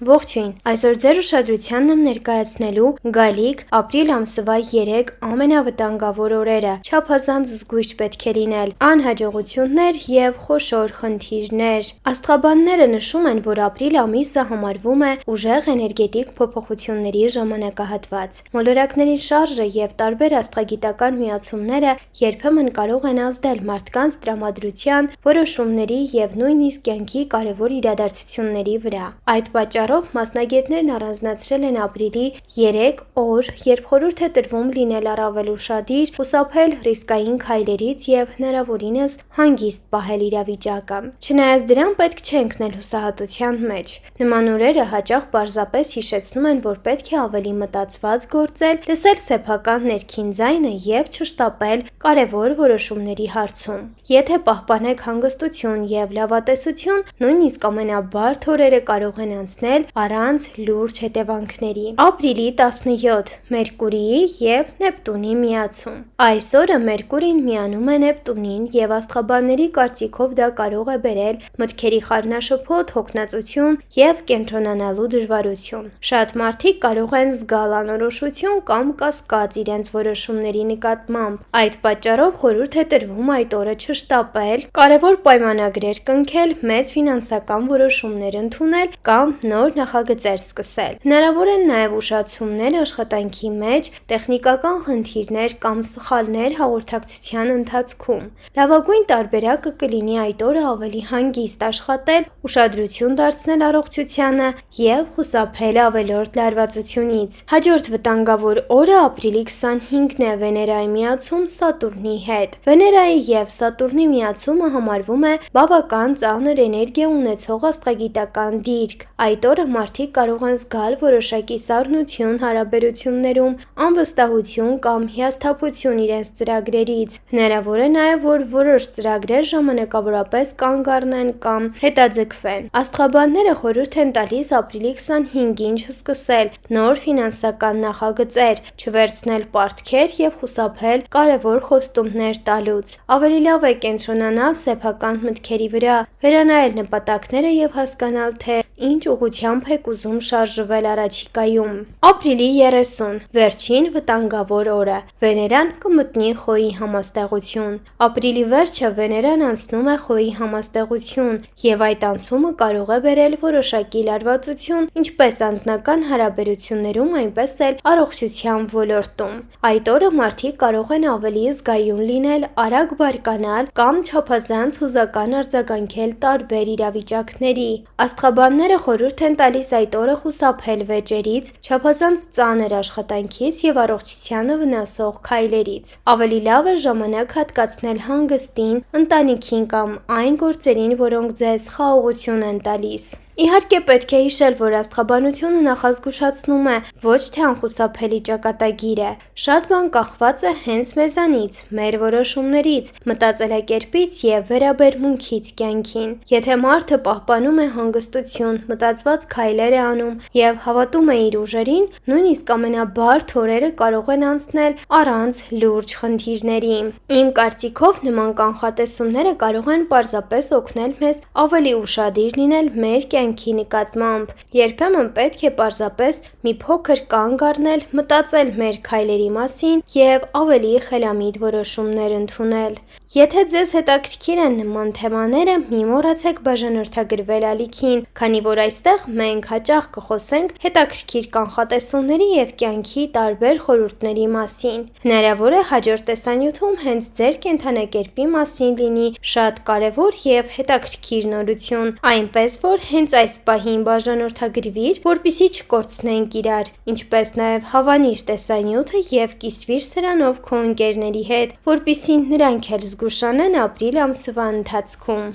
Ողջույն, այսօր ձեր ուշադրությանն եմ ներկայացնելու գալիք ապրիլ ամսվա 3 ամենավտանգավոր օրերը, չափազանց զգույշ պետք է լինել, անհաջողություններ և խոշոր խնդիրներ։ Աստղաբանները նշում են, որ ապրիլ ամիսը համարվում է ուժեղ էներգետիկ փոփոխությունների ժամանակահատված։ Մոլորակների շարժը և տարբեր աստղագիտական միացումները երբեմն կարող են ազդել մարդկանց տրամադրության, որոշումների և նույնիսկ կյանքի կարևոր իրադարձությունների վրա։ Այդ պատճառով մասնագետներն առանձնացրել են ապրիլի 3 օր, երբ խորհուրդ է տրվում լինել առավել ուշադիր, խուսափել ռիսկային քայլերից և հնարավորինս հանգիստ պահել իրավիճակը։ Չնայած դրան, պետք չէ ընկնել հուսահատության մեջ։ Նման օրերը հաճախ պարզապես հիշեցնում են, որ պետք է ավելի մտածված գործել, լսել սեփական ներքին ձայնը և չշտապել կարևոր որոշումների հարցում։ Եթե պահպանեք հանգստություն և լավատեսություն, նույնիսկ ամենաբարդ օրերը կարող են անցնել առանց լուրջ հետևանքների։ Ապրիլի 17. Մերկուրիի և Նեպտունի միացում։ Այս օրը Մերկուրին միանում է Նեպտունին և աստղաբանների կարծիքով դա կարող է բերել մտքերի խառնաշփոթ, հոգնածություն և կենտրոնանալու դժվարություն։ Շատ մարդիկ կարող են զգալ անորոշություն կամ կասկած իրենց որոշումների նկատմամբ։ Այդ պատճառով խորհուրդ է տրվում այդ օրը չշտապել, կարևոր պայմանագրեր կնքել, մեծ ֆինանսական որոշումներ ընդունել կամ նոր նախագծեր սկսել։ Հնարավոր են նաև ուշացումներ աշխատանքի մեջ, տեխնիկական խնդիրներ կամ սխալներ հաղորդակցության ընթացքում։ Լավագույն տարբերակը կլինի այդ օրը ավելի հանգիստ աշխատել, ուշադրություն դարձնել առողջությանը և խուսափել ավելորդ լարվածությունից։ Հաջորդ վտանգավոր օրը ապրիլի 25-ն է Վեներայի միացում Սատուրնի հետ։ Վեներայի և Սատուրնի միացումը համարվում է բավական ծանր էներգիա ունեցող աստղագիտական դիրք։ Այդ օրը մարդիկ կարող են զգալ որոշակի սառնություն հարաբերություններում, անվստահություն կամ հիասթափություն իրենց ծրագրերից։ Հնարավոր է նաև, որ որոշ ծրագրեր ժամանակավորապես կանգ առնեն կամ հետաձգվեն։ Աստղաբանները խորհուրդ են տալիս ապրիլի 25-ին չսկսել նոր ֆինանսական նախագծեր, չվերցնել պարտքեր և խուսափել կարևոր խոստումներ տալուց։ Ավելի լավ է կենտրոնանալ սեփական մտքերի վրա, վերանայել նպատակները և հասկանալ, թե ինչ ուղղությամբ եք ուզում շարժվել առաջիկայում։ Ապրիլի 30. Վերջին վտանգավոր օրը։ Վեներան կմտնի Խոյի համաստեղություն։ Ապրիլի վերջը Վեներան անցնում է Խոյի համաստեղություն, և այդ անցումը կարող է բերել որոշակի լարվածություն ինչպես անձնական հարաբերություններում, այնպես էլ առողջության ոլորտում։ Այդ օրը մարդիկ կարող են ավելի զգայուն լինել, արագ բարկանալ կամ չափազանց հուզական արձագանքել տարբեր իրավիճակների։ Աստղաբանները խորհուրդ են տալիս այդ օրը խուսափել վեճերից, չափազանց ծանր աշխատանքից և առողջությանը վնասող քայլերից։ Ավելի լավ է ժամանակ հատկացնել հանգստին, ընտանիքին կամ այն գործերին, որոնք ձեզ խաղաղություն են տալիս։ Իհարկե, պետք է հիշել, որ աստղաբանությունը նախազգուշացնում է, ոչ թե անխուսափելի ճակատագիր է։ Շատ բան կախված է հենց մեզանից, մեր որոշումներից, մտածելակերպից և վերաբերմունքից կյանքին։ Եթե մարդը պահպանում է հանգստություն, մտածված քայլեր է անում և հավատում է իր ուժերին, նույնիսկ ամենաբարդ օրերը կարող են անցնել առանց լուրջ խնդիրների։ Իմ կարծիքով, նման կանխատեսումները կարող են պարզապես օգնել մեզ ավելի ուշադիր լինել մեր կյանքի նկատմամբ։ Երբեմն պետք է պարզապես մի փոքր կանգ առնել, մտածել մեր քայլերի մասին և ավելի խելամիտ որոշումներ ընդունել։ Եթե ձեզ հետաքրքիր են նման թեմաները, մի մոռացեք բաժանորդագրվել ալիքին, քանի որ այստեղ մենք հաճախ կխոսենք հետաքրքիր կանխատեսումների և կյանքի տարբեր խորհուրդների մասին։ Հնարավոր է հաջորդ տեսանյութում հենց ձեր կենդանակերպի մասին լինի շատ կարևոր և հետաքրքիր նորություն, այնպես որ հենց այս պահին բաժանորդագրվիր, որպեսզի չկորցնենք իրար, ինչպես նաև հավանիր տեսանյութը և կիսվիր սրանով քո ընկերների հետ, որպեսզի նրանք էլ զգուշանան ապրիլ ամսվա ընթացքում։